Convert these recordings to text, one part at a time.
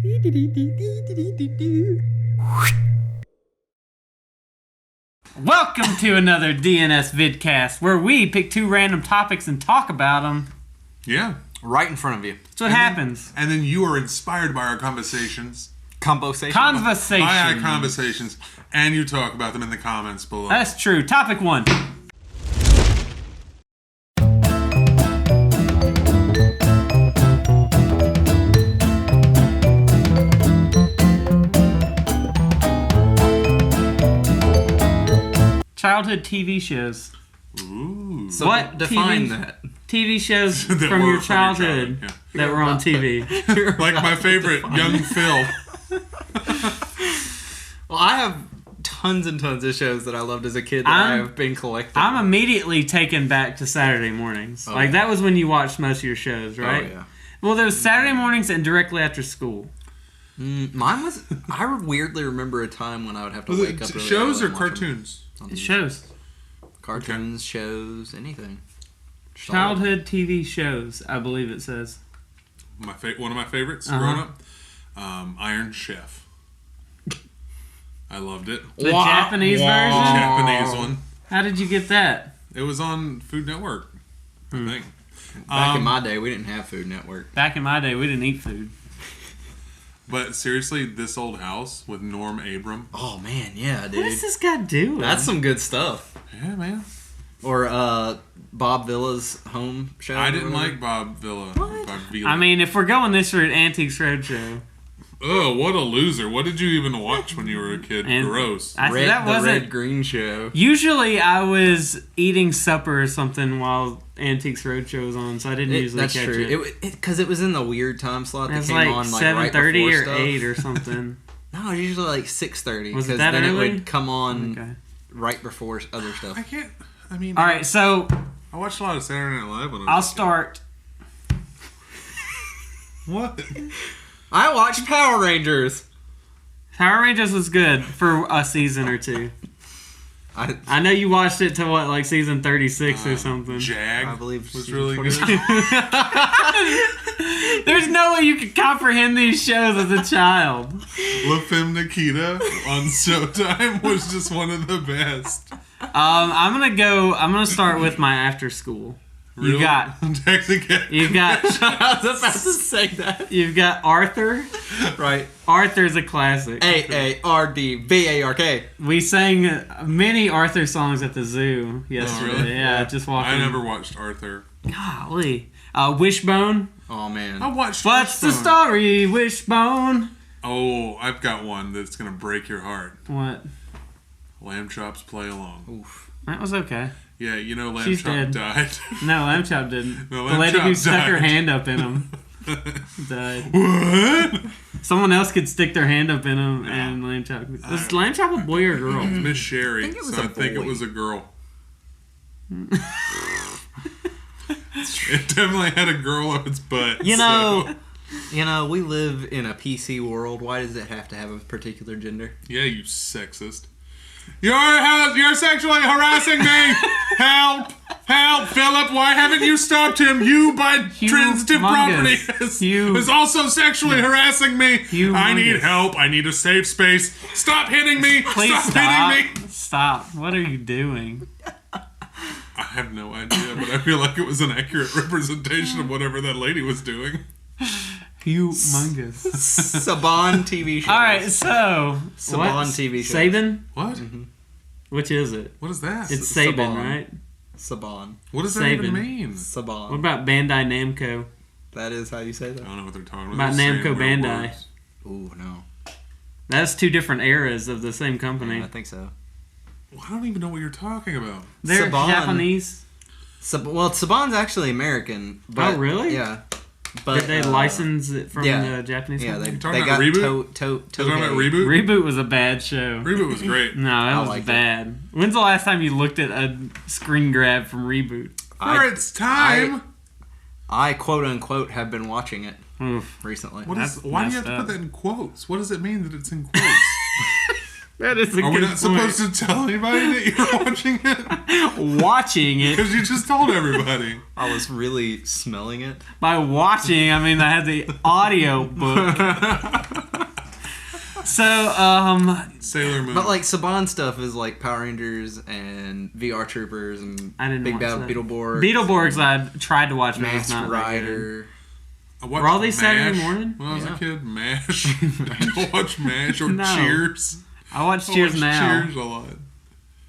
Welcome to another DNS Vidcast, where we pick two random topics and talk about them. Yeah. Right in front of you. That's what happens. And then you are inspired by our conversations. Conversations. By our conversations. And you talk about them in the comments below. That's true. Topic 1. Childhood TV shows. Ooh. So what define that? TV shows from your childhood that were on TV. Like my favorite, Young Phil. Well, I have tons and tons of shows that I loved as a kid that I have been collecting. I'm immediately taken back to Saturday mornings. That was when you watched most of your shows, right? Oh, yeah. Well, there was Saturday mornings and directly after school. Mine was... I weirdly remember a time when I would have to wake up really shows early or cartoons? It shows. Cartoons, shows, anything. Childhood TV shows, I believe it says. One of my favorites growing up, Iron Chef. I loved it. The Japanese version? The Japanese one. How did you get that? It was on Food Network, I think. Back in my day, we didn't have Food Network. Back in my day, we didn't eat food. But seriously, This Old House with Norm Abram. Oh, man, yeah, dude. What is this guy doing? That's some good stuff. Yeah, man. Or Bob Villa's home show. I didn't like Bob Villa. What? Bob Villa. I mean, if we're going this route, Antiques Roadshow. Oh, what a loser. What did you even watch when you were a kid? And Gross. The Red-Green show. Usually I was eating supper or something while Antiques Roadshow was on, so I didn't usually catch it. That's true. Because it was in the weird time slot that it was came like on like 7:30 right before or stuff. 8 or something. No, it was usually like 6:30. Was it that then early? It would come on right before other stuff. I can't... I mean... All right, so... I watched a lot of Saturday Night Live when I was I'll start... What? I watched Power Rangers. Power Rangers was good for a season or two. I know you watched it to what, like season 36 or something. Jag, I believe, was really good. There's no way you could comprehend these shows as a child. La Femme Nikita on Showtime was just one of the best. I'm gonna start with my after school. Really? You've got I was about to say that. You've got Arthur. Right. Arthur's a classic. AARDVARK. We sang many Arthur songs at the zoo yesterday. Oh, really? Yeah, just walking. I never watched Arthur. Golly. Wishbone. Oh, man. I watched What's the story, Wishbone? Oh, I've got one that's going to break your heart. What? Lamb Chops Play Along. Oof. That was okay. Yeah, you know Lamb She's Chop dead. died. No, Lamb Chop didn't. No, the Lamb lady Chop who stuck her died. hand up in him died. What? Someone else could stick their hand up in him and Lamb Chop. Was Lamb Chop a boy or a girl? Miss Sherry. I think it was so a I think boy. it was a girl. It definitely had a girl up its butt. You know, we live in a PC world. Why does it have to have a particular gender? Yeah, you sexist. You're sexually harassing me! Help! Help, Phillip! Why haven't you stopped him? You, by transitive property, is also sexually harassing me. I need help. I need a safe space. Stop hitting me! Please stop hitting me! Stop. What are you doing? I have no idea, but I feel like it was an accurate representation of whatever that lady was doing. Humongous. Saban TV show. All right, so Saban TV show. Saban? What? Mm-hmm. Which is it? What is that? It's Saban, Saban. right? Saban. What does that Saban. even mean? Saban. What about Bandai Namco? That is how you say that? I don't know what they're talking About about. They're Namco saying real Bandai. words. Ooh, no. That's two different eras of the same company. Yeah, I think so. Well, I don't even know what you're talking about. They're Saban. Japanese. Well, Saban's actually American. But, Oh, really? Yeah. But Did they license it from the Japanese Yeah, company? talking they about got Reboot? You're Talking about Reboot? Reboot was a bad show. Reboot was great. No, that was liked it. bad. When's the last time you looked at a screen grab from Reboot? For its time. I quote unquote have been watching it Oof. recently. Why do you have to messed put that in quotes? What does it mean that it's in quotes? That is a Are we good not supposed to tell anybody that you're watching it? Watching it. Because you just told everybody. I was really smelling it. By watching, I mean I had the audio book. So, Sailor Moon. But like Saban stuff is like Power Rangers and VR Troopers and Big Bad Beetleborgs. Beetleborgs I tried to watch, but it's Masked not Rider. Were all these Saturday morning? When I was a kid, MASH. I watch MASH or No. Cheers. I watch Cheers now. Cheers a lot.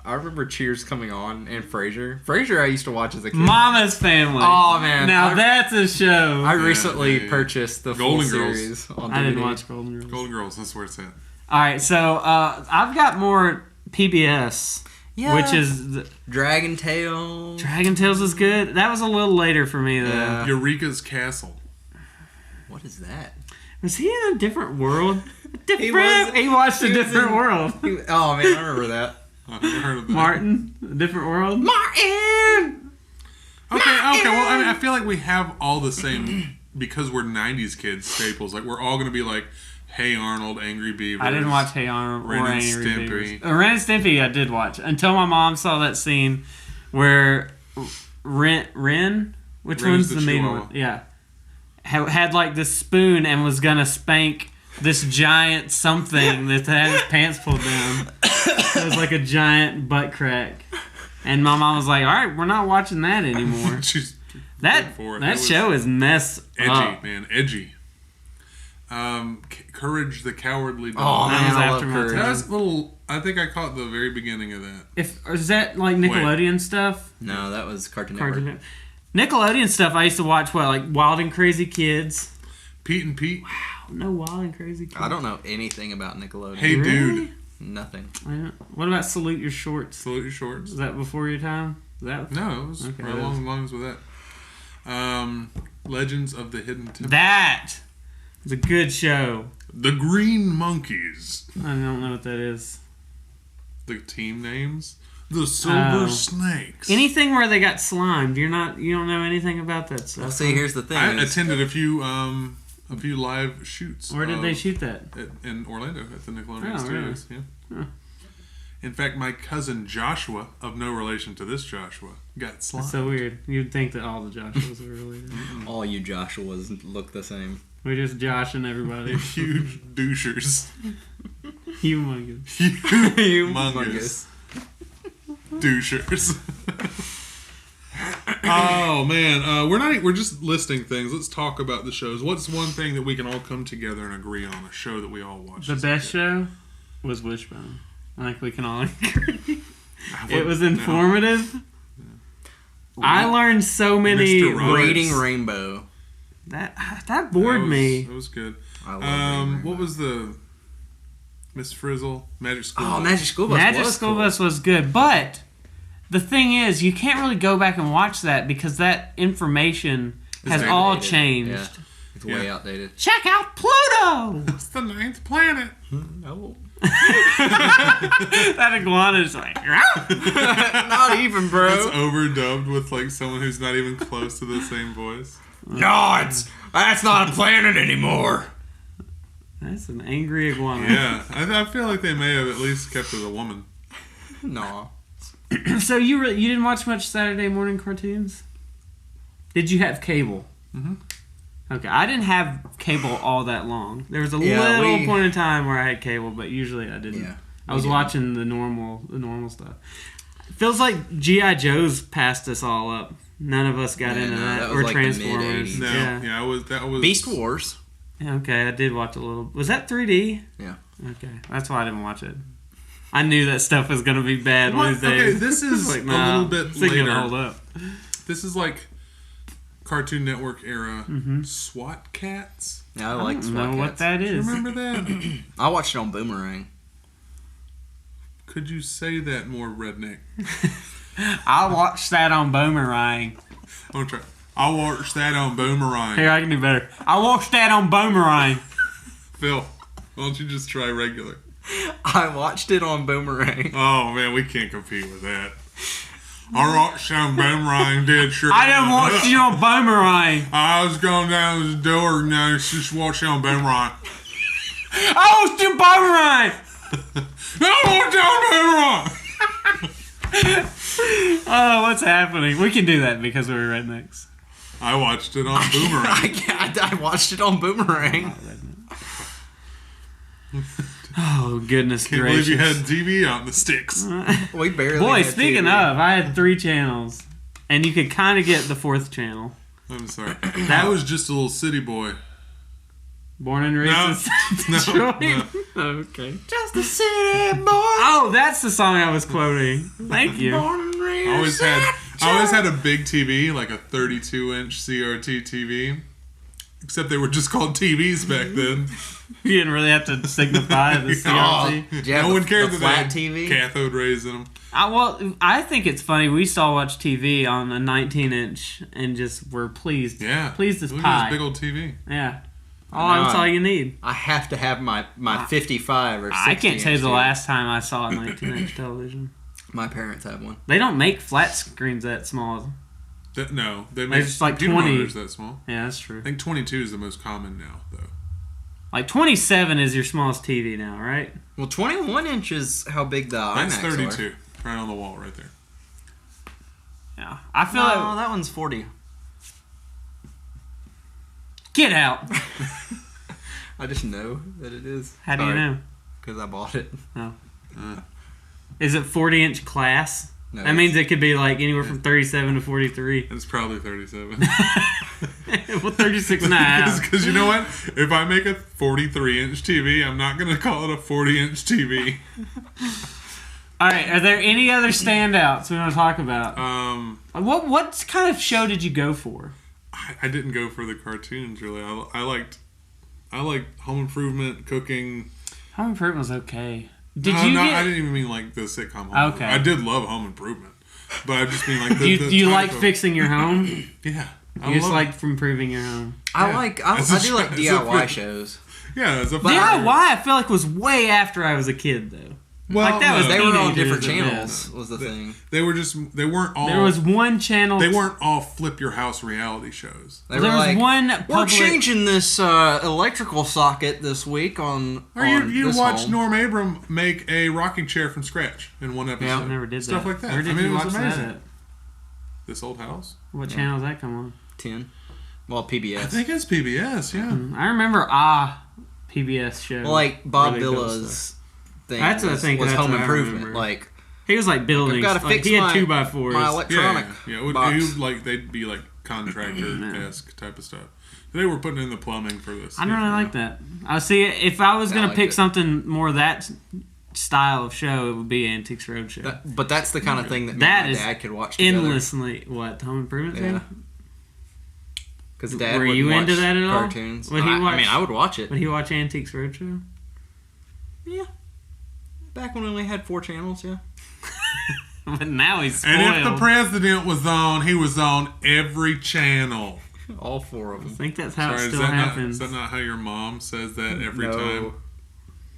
I remember Cheers coming on and Frasier. Frasier I used to watch as a kid. Mama's Family. Oh man. Now that's a show. I recently purchased the Golden full Girls. series on DVD. I didn't watch Golden Girls. Golden Girls, that's where it's at. Alright, so I've got more PBS. Yeah. Which is... Dragon Tales. Dragon Tales is good. That was a little later for me, though. Yeah. Eureka's Castle. What is that? Was he in a different world? He was- watched a he was different in- world. Oh man, I remember that. I've never heard of that. Martin, a different world. Martin! Okay, well, I mean, I feel like we have all the same, because we're 90s kids, staples. Like, we're all going to be like, Hey Arnold, Angry Beavers. I didn't watch Hey Arnold or Ren and Angry Stimpy. Beavers. Ren and Stimpy I did watch. Until my mom saw that scene where Ren? Which Ren one's is the the main Chihuahua. one? Yeah. Had like this spoon and was going to spank this giant something that had his pants pulled down. It was like a giant butt crack. And my mom was like, alright, we're not watching that anymore. She's That for it. that It was show is messed edgy, up. man, edgy. Courage the Cowardly Oh Dog. That man, was I after love my Courage. time. That's a little. I think I caught the very beginning of that. Is that like Nickelodeon stuff? No, that was Cartoon Cartoon Network. Network. Nickelodeon stuff. I used to watch like Wild and Crazy Kids. Pete and Pete. No Wild and Crazy Kids. I don't know anything about Nickelodeon. Hey Really? dude. Nothing. What about Salute Your Shorts? Salute Your Shorts. Was that before your time? Is that No, it was Okay, right along the lines with that. Legends of the Hidden Temple. that? It's a good show. The Green Monkeys. I don't know what that is. The team names. The Silver Oh. Snakes. Anything where they got slimed. You don't know anything about that stuff. Well, see, here's the thing. I is- attended a few live shoots. Where did they shoot that? In Orlando at the Nickelodeon Oh, Studios. really? Yeah. Huh. In fact, my cousin Joshua, of no relation to this Joshua, got slimed. That's so weird. You'd think that all the Joshuas were related. all you Joshuas look the same. We're just joshing everybody. Huge douchers. Humongous. Humongous. Douchers. Oh man, we're just listing things. Let's talk about the shows. What's one thing that we can all come together and agree on? A show that we all watch. The best show was Wishbone. I think we can all agree. It was informative. I learned so many. Mr. Roberts. Reading Rainbow. That bored me. It was good. I love Reading Rainbow. What was the Miss Frizzle Magic School? Oh, Bus? Magic School Bus Magic was School cool. Bus was good, but the thing is, you can't really go back and watch that because that information has It's all outdated. changed. Yeah. It's way outdated. Check out Pluto. It's the 9th planet. No. That iguana is like. Not even, bro. It's overdubbed with like someone who's not even close to the same voice. No, that's not a planet anymore. That's an angry iguana. Yeah, I feel like they may have at least kept it a woman. No. So you didn't watch much Saturday morning cartoons? Did you have cable? Mm-hmm. Okay, I didn't have cable all that long. There was a Yeah, little point in time where I had cable, but usually I didn't. Yeah. I was watching the normal stuff. It feels like G.I. Joe's passed us all up. None of us got Yeah, into no, that. that was Or like the Transformers. mid-80s. No, Yeah. that was Beast Wars. Yeah, okay, I did watch a little. Was that 3D? Yeah. Okay, that's why I didn't watch it. I knew that stuff was going to be bad one of these Okay, days. this is Like, a nah, little bit this ain't gonna later. hold up. This is like Cartoon Network era SWAT Cats. Yeah, I I like don't know SWAT what Cats. that Do you is. remember that? I watched it on Boomerang. Could you say that more redneck? I watched that on Boomerang. I'm gonna try. I watched that on Boomerang. Here, I can do better. I watched that on Boomerang. Phil, why don't you just try regular? I watched it on Boomerang. Oh man, we can't compete with that. I watched on Boomerang, did sure. I didn't watch you on Boomerang. I was going down the door and I just watched on Boomerang. I watched you Boomerang. No more John Boomerang! Oh, what's happening? We can do that because we're rednecks. I watched it on Boomerang. I watched it on Boomerang. Oh, goodness Can't gracious. believe you had TV on the sticks. We barely. Boy, had speaking TV. of, I had 3 channels. And you could kind of get the 4th channel. I'm sorry. I was just a little city boy. Born and raised in Detroit? No. Okay. Just a city boy. Oh, that's the song I was quoting. Thank you. Born and raised I always had a big TV, like a 32-inch CRT TV. Except they were just called TVs back then. You didn't really have to signify the CRT. Did you have No one cared the that flat they had TV? cathode rays in them. I think it's funny. We used to all watch TV on a 19-inch and just were pleased. Yeah. Pleased as Look pie. at this big old TV. Yeah. Now That's all you need. I have to have my 55 or 60. I can't tell you the last time I saw a 19-inch television. My parents have one. They don't make flat screens that small. No, they make just like computer 20. monitors that small. Yeah, that's true. I think 22 is the most common now, though. Like 27 is your smallest TV now, right? Well, 21 inches how big the That's IMAX 32, are. right on the wall, right there. Yeah. I feel No, like... that one's 40. Get out. I just know that it is. How do you know? Because I bought it. Oh. Is it 40-inch class? No, That means it could be like anywhere from 37 to 43. It's probably 37. Well, 36 and a half. Because you know what? If I make a 43-inch TV, I'm not going to call it a 40-inch TV. All right, are there any other standouts we want to talk about? What kind of show did you go for? I didn't go for the cartoons, really. I liked Home Improvement, cooking. Home Improvement was okay. I didn't even mean like the sitcom Home Improvement. I did love Home Improvement. But I just mean like the Do you like type of- fixing your home? Yeah. You just like improving your home. I Yeah. do like DIY shows. Yeah, as a DIY, I feel like was way after I was a kid, though. Well, like that was They were on teenagers different at channels, best. was the thing. They weren't all. There was one channel. They weren't all flip your house reality shows. They There were was like, one we're public. changing this electrical socket this week on. Or on you this watched home. Norm Abram make a rocking chair from scratch in one episode. I never did Stuff that. like that. Where did I mean, you it was watch amazing. that at? This Old House? What channel does that come on? 10. Well, PBS. I think it's PBS, yeah. I remember PBS show. Well, like Bob Really cool Villa's stuff. thing That's what I was, think, was that's Home what I Improvement. remember. Like, He was like building. I've got to Like, fix he had my 2x4s. my electronic Yeah, it would, box. he would, like, they'd be like contractor-esque type of stuff. They were putting in the plumbing for this. I don't really like that. I see. If I was gonna liked pick it. something more of that style of show, it would be Antiques Roadshow. But that's the kind of thing that me That and is my dad could watch together. Endlessly, what Home Improvement? Yeah. thing? Because Dad Were would you watch into that at all? cartoons. Would he I watch- mean, I would watch it. Would he watch Antiques Roadshow? Yeah. Back when we only had 4 channels, yeah. But now he's spoiled. And if the president was on, he was on every channel. All 4 of I them. think that's how Sorry, it is still that happens. not how your mom says that every time?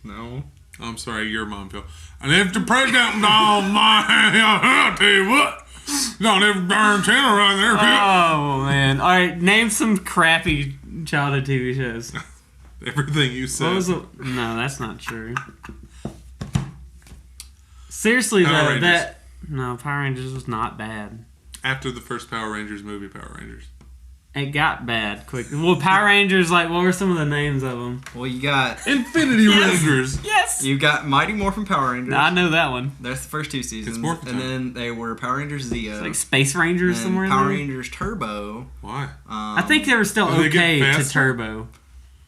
No. I'm sorry, your mom, Phil. And if the president was on, I'll tell you what. It's on every darn channel right there, Phil. Oh man! All right, name some crappy childhood TV shows. Everything you said. What was the? No, that's not true. Seriously Power though, Rangers. Power Rangers was not bad. After the first Power Rangers movie, Power Rangers. It got bad quick. Well, Power Rangers, like, what were some of the names of them? Well, you got Infinity Rangers. Yes. you got Mighty Morphin Power Rangers. I know that one. That's the first 2 seasons. Morphin' And Time. then they were Power Rangers Zeo. It's like Space Rangers and somewhere in Power there. Rangers Turbo. Why? I think they were still Did they get okay to faster? Turbo.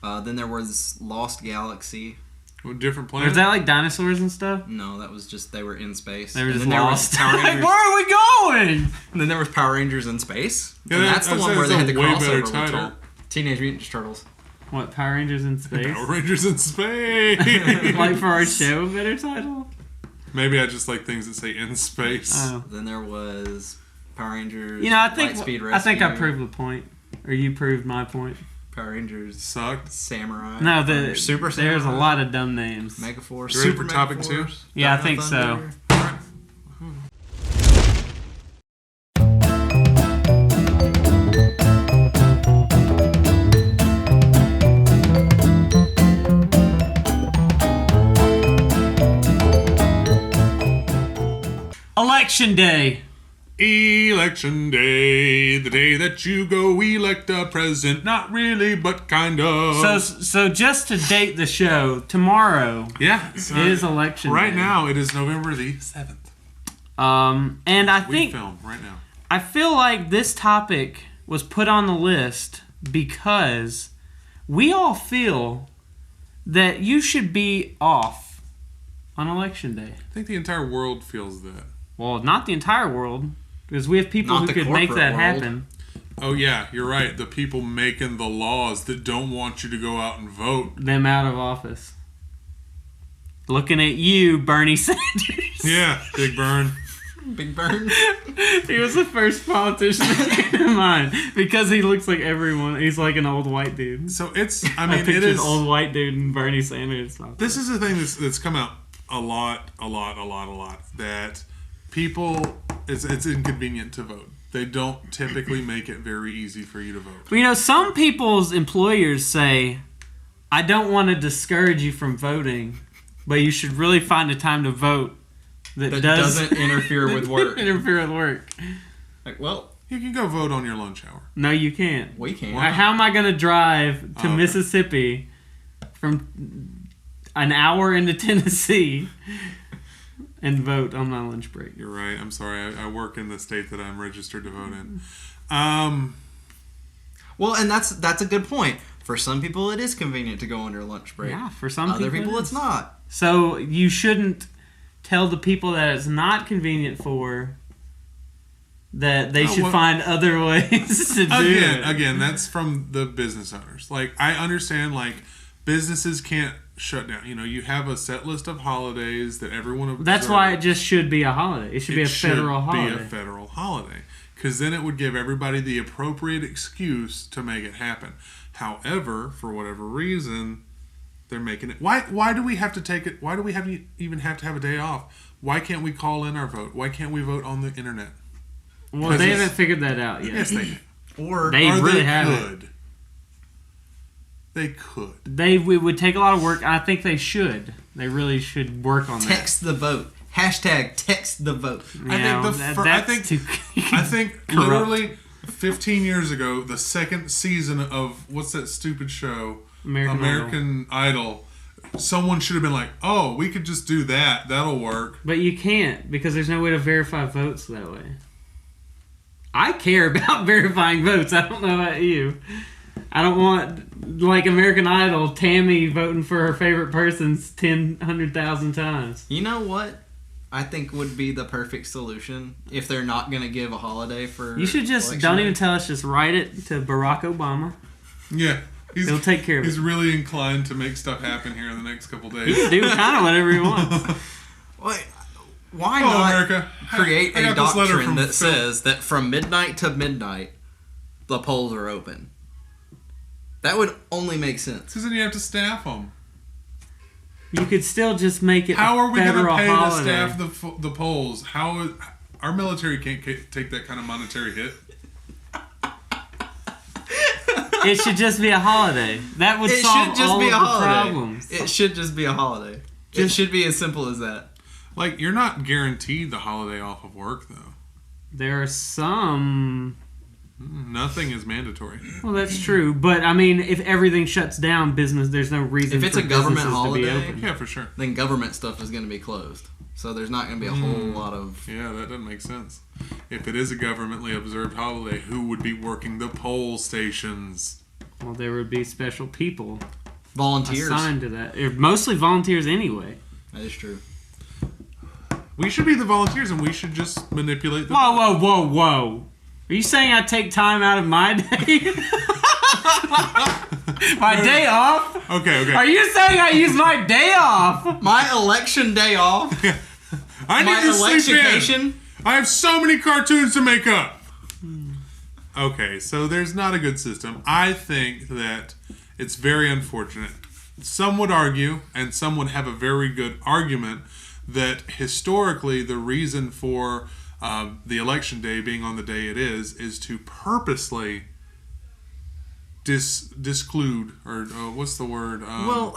Then there was Lost Galaxy. What, different Or planet? is that like dinosaurs and stuff? No, that was just they were in space. They were And just then lost. There was Power Like, Rangers, where are we going? and then there was Power Rangers in space. Yeah, and that- that's the I'd one say where they that's had the a way better crossover with title. Teenage Mutant Ninja Turtles. What, Power Rangers in space? Power Rangers in space. Like for our show, a better title? Maybe I just like things that say in space. Oh. Then there was Power Rangers. You know, I think Lightspeed I Rescue, proved the point. Or you proved my point. Power Rangers Sucked. Samurai. No, Power Super Samurai. there's a lot of dumb names. Megaforce. You ready Super for topic Megaforce, 2? Yeah, I Dino think so. Thunder. Election Day. Election Day, the day that you go elect a president. Not really, but kind of. So just to date the show, tomorrow is Election Day. Right now, it is November the 7th. And I think... We film right now. I feel like this topic was put on the list because we all feel that you should be off on Election Day. I think the entire world feels that. Well, not the entire world, because we have people who could make that happen. Oh, yeah, you're right. The people making the laws that don't want you to go out and vote. Them out of office. Looking at you, Bernie Sanders. Yeah, Big Bern. Big Bern. He was the first politician that came to mind because he looks like everyone. He's like an old white dude. So it's, I mean, it is an old white dude and Bernie Sanders. This is the thing that's come out a lot. That people, it's inconvenient to vote. They don't typically make it very easy for you to vote. Well, some people's employers say, I don't want to discourage you from voting, but you should really find a time to vote that doesn't interfere with work. Interfere with work. Like, well, you can go vote on your lunch hour. No, you can't. We can't. How am I going to drive to Mississippi from an hour into Tennessee and vote on my lunch break? You're right. I'm sorry. I work in the state that I'm registered to vote in. Well, and that's a good point. For some people, it is convenient to go on your lunch break. Yeah, for some Other people, it's not. So you shouldn't tell the people that it's not convenient for that they should find other ways to do it. Again, that's from the business owners. Like, I understand, like, businesses can't shut down. You have a set list of holidays that everyone observes. That's why it just should be a holiday. It should be a federal holiday. Be a federal holiday. Because then it would give everybody the appropriate excuse to make it happen. However, for whatever reason, they're making it. Why do we have to take it? Why do we even have to have a day off? Why can't we call in our vote? Why can't we vote on the internet? Well, they haven't figured that out yet. Yes, they can. Or they really haven't. They could. It would take a lot of work. I think they should. They really should work on that. Text the vote. Hashtag text the vote. I think literally 15 years ago, the second season of what's that stupid show? American Idol. Someone should have been like, oh, we could just do that. That'll work. But you can't because there's no way to verify votes that way. I care about verifying votes. I don't know about you. I don't want, like American Idol, Tammy voting for her favorite persons 100,000 times. You know what I think would be the perfect solution if they're not going to give a holiday for... You should just, don't even tell us, just write it to Barack Obama. Yeah. He'll take care of it. He's really inclined to make stuff happen here in the next couple days. He can do kind of whatever he wants. Why not America. create a doctrine that says that from midnight to midnight, the polls are open? That would only make sense. Because then you have to staff them. You could still just make it How are we going to pay holiday. to staff the polls? Our military can't take that kind of monetary hit. It should just be a holiday. That would solve all of the problems. It should just be a holiday. It should be as simple as that. Like, you're not guaranteed the holiday off of work, though. There are some... Nothing is mandatory. Well, that's true. But, I mean, if everything shuts down, there's no reason if it's for a government holiday, to be holiday, open. Yeah, for sure. Then government stuff is going to be closed. So there's not going to be a whole lot of... Yeah, that doesn't make sense. If it is a governmentally observed holiday, who would be working the poll stations? Well, there would be special people. Volunteers. Assigned to that. Mostly volunteers anyway. That is true. We should be the volunteers and we should just manipulate the... Whoa. Are you saying I take time out of my day? My day off? Okay. Are you saying I use my day off? My election day off? I need to sleep in. I have so many cartoons to make up. Okay, so there's not a good system. I think that it's very unfortunate. Some would argue, and some would have a very good argument, that historically the reason for the election day being on the day it is to purposely disclude, or what's the word? Well,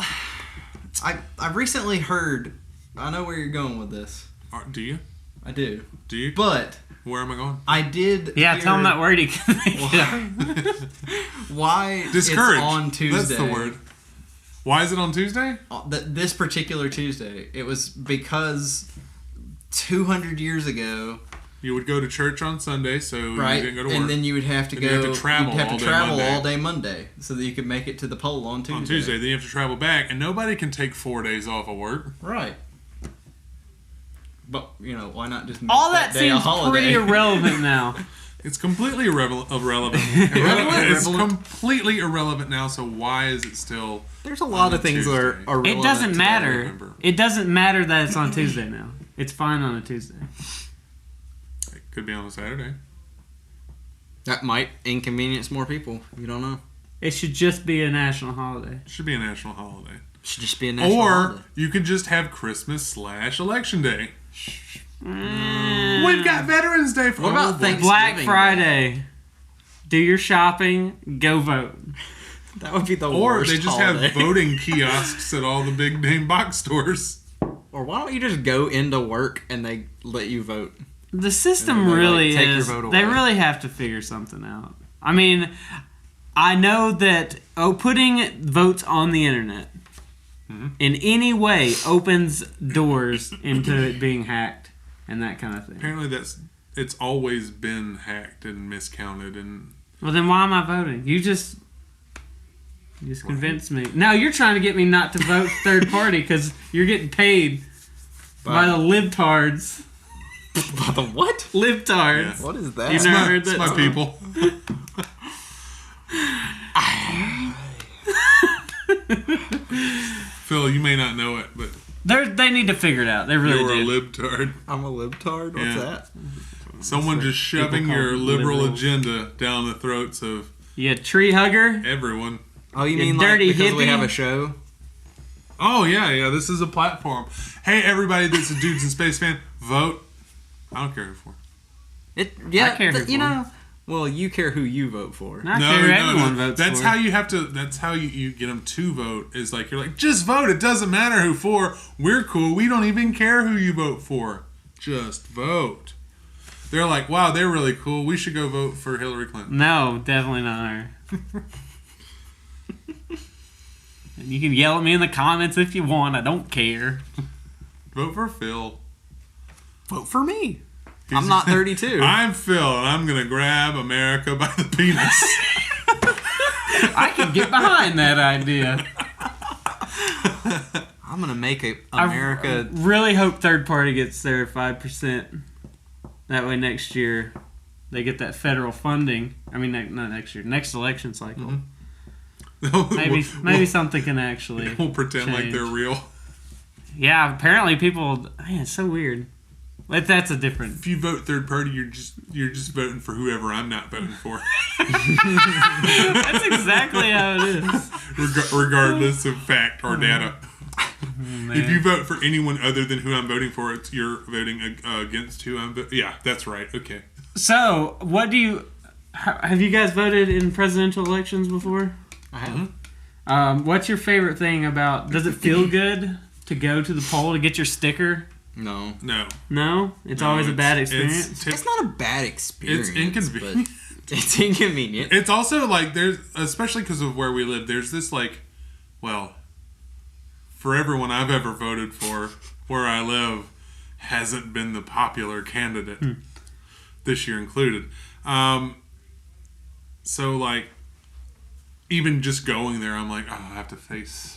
I recently heard, I know where you're going with this. Do you? I do. Do you? But where am I going? I did. Yeah, tell him that word he can think of. Why Discouraged. it's on Tuesday? That's the word. Why is it on Tuesday? This particular Tuesday. It was because 200 years ago. You would go to church on Sunday, so you didn't go to work. And then you would have to go. You have to travel all day Monday, so that you could make it to the pole on Tuesday. On Tuesday, then you have to travel back, and nobody can take 4 days off of work. Right. But why not just make all that day seems a holiday? pretty irrelevant now. It's completely irrelevant. It's completely irrelevant now. So why is it still? There's a lot of things that are irrelevant. It doesn't matter. It doesn't matter that it's on Tuesday now. It's fine on a Tuesday. It could be on a Saturday. That might inconvenience more people. You don't know. It should just be a national holiday. It should be a national holiday. It should just be a national holiday. Or you could just have Christmas/Election Day. We've got Veterans Day for what about Thanksgiving? Black Friday. Do your shopping. Go vote. That would be the or worst. Or they just holiday. have voting kiosks at all the big name box stores. Or why don't you just go into work and they let you vote? The system really take is. Your vote away. They really have to figure something out. I mean, I know that putting votes on the internet in any way opens doors into it being hacked and that kind of thing. Apparently, it's always been hacked and miscounted. And well, then why am I voting? You just convinced me. No, you're trying to get me not to vote third party because you're getting paid by the libtards. By the what? Libtards. Yeah. What is that? You never heard that? It's my people. Phil, you may not know it, but they need to figure it out. They really do. You're a libtard. I'm a libtard? What's that? Someone just shoving your liberal agenda down the throats of tree hugger. Everyone. Oh, you mean dirty like because hippie? We have a show? Oh yeah. This is a platform. Hey, everybody that's a Dudes in Space fan, vote. I don't care who for. I care who for. Well, you care who you vote for. I care who everyone votes that's for. How you have to. That's how you get them to vote. Is like you're like, just vote. It doesn't matter who for. We're cool. We don't even care who you vote for. Just vote. They're like, wow, they're really cool. We should go vote for Hillary Clinton. No, definitely not her. And you can yell at me in the comments if you want. I don't care. Vote for Phil. Vote for me. I'm not 32. I'm Phil, and I'm going to grab America by the penis. I can get behind that idea. I'm going to make America... I really hope third party gets their 5%. That way next year they get that federal funding. I mean, not next year. Next election cycle. Mm-hmm. Maybe something can actually We'll pretend change. like they're real. Yeah, apparently people... Man, it's so weird. That's a different... If you vote third party, you're just voting for whoever I'm not voting for. That's exactly how it is. Regardless of fact or data. Man. If you vote for anyone other than who I'm voting for, you're voting against who I'm voting. Yeah, that's right. Okay. So, what do you... Have you guys voted in presidential elections before? I have. What's your favorite thing about... Does it feel good to go to the poll to get your sticker? No. No? It's always a bad experience? It's not a bad experience. It's inconvenient. It's inconvenient. It's also like there's, especially because of where we live, there's this like, well, for everyone I've ever voted for, where I live hasn't been the popular candidate, this year included. So like, even just going there, I'm like, oh, I have to face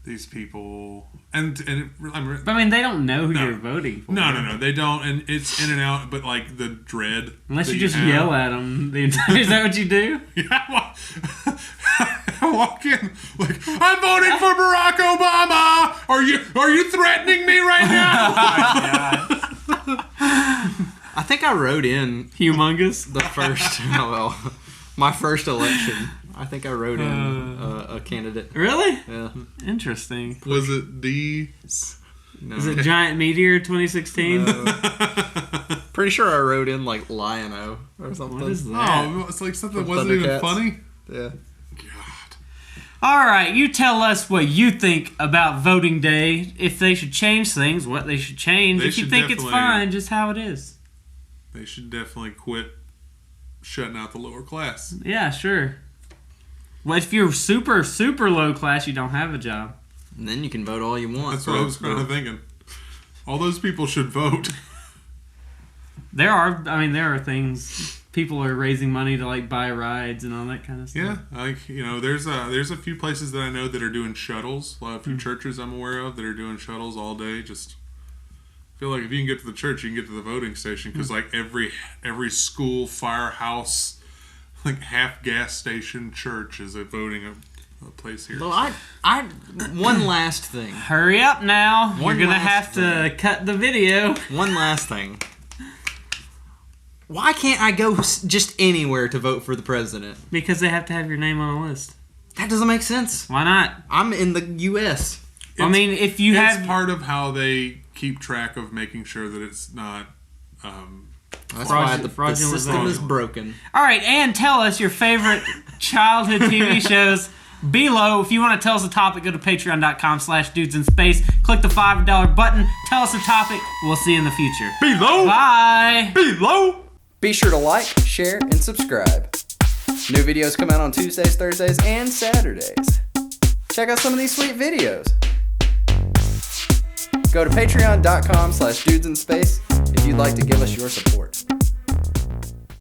these people, but I mean, they don't know who you're voting for. No, they don't, and it's in and out. But like the dread, unless you just yell at them the entire. Is that what you do? Yeah, I walk in like I'm voting for Barack Obama. Are you threatening me right now? Oh my God. I think I wrote in humongous the first. My first election. I think I wrote in a candidate. Really? Yeah. Interesting. Was it D? No. Is it Giant Meteor 2016? Pretty sure I wrote in like Lion-O or something. What is that? Oh, it's like something that wasn't even funny. Yeah. All right, you tell us what you think about voting day. If they should change things, what they should change. If you think it's fine, just how it is. They should definitely quit shutting out the lower class. Yeah, sure. Well, if you're super, super low class, you don't have a job. And then you can vote all you want. That's what I was kind of thinking. All those people should vote. There are things. People are raising money to like buy rides and all that kind of stuff. Yeah, there's a few places that I know that are doing shuttles. A few churches I'm aware of that are doing shuttles all day. Just feel like if you can get to the church, you can get to the voting station because like every school, firehouse, like half gas station church is a voting a place here. Well, I one last thing. Hurry up now! You're gonna have to cut the video. One last thing. Why can't I go just anywhere to vote for the president? Because they have to have your name on a list. That doesn't make sense. Why not? I'm in the U.S. It's part of how they keep track of making sure that it's not. That's why the system is broken. All right, and tell us your favorite childhood TV shows below. If you want to tell us a topic, go to patreon.com/dudesinSpace. Click the $5 button. Tell us a topic. We'll see you in the future. Below. Bye. Below. Be sure to like, share, and subscribe. New videos come out on Tuesdays, Thursdays, and Saturdays. Check out some of these sweet videos. Go to patreon.com/dudesinSpace if you'd like to give us your support.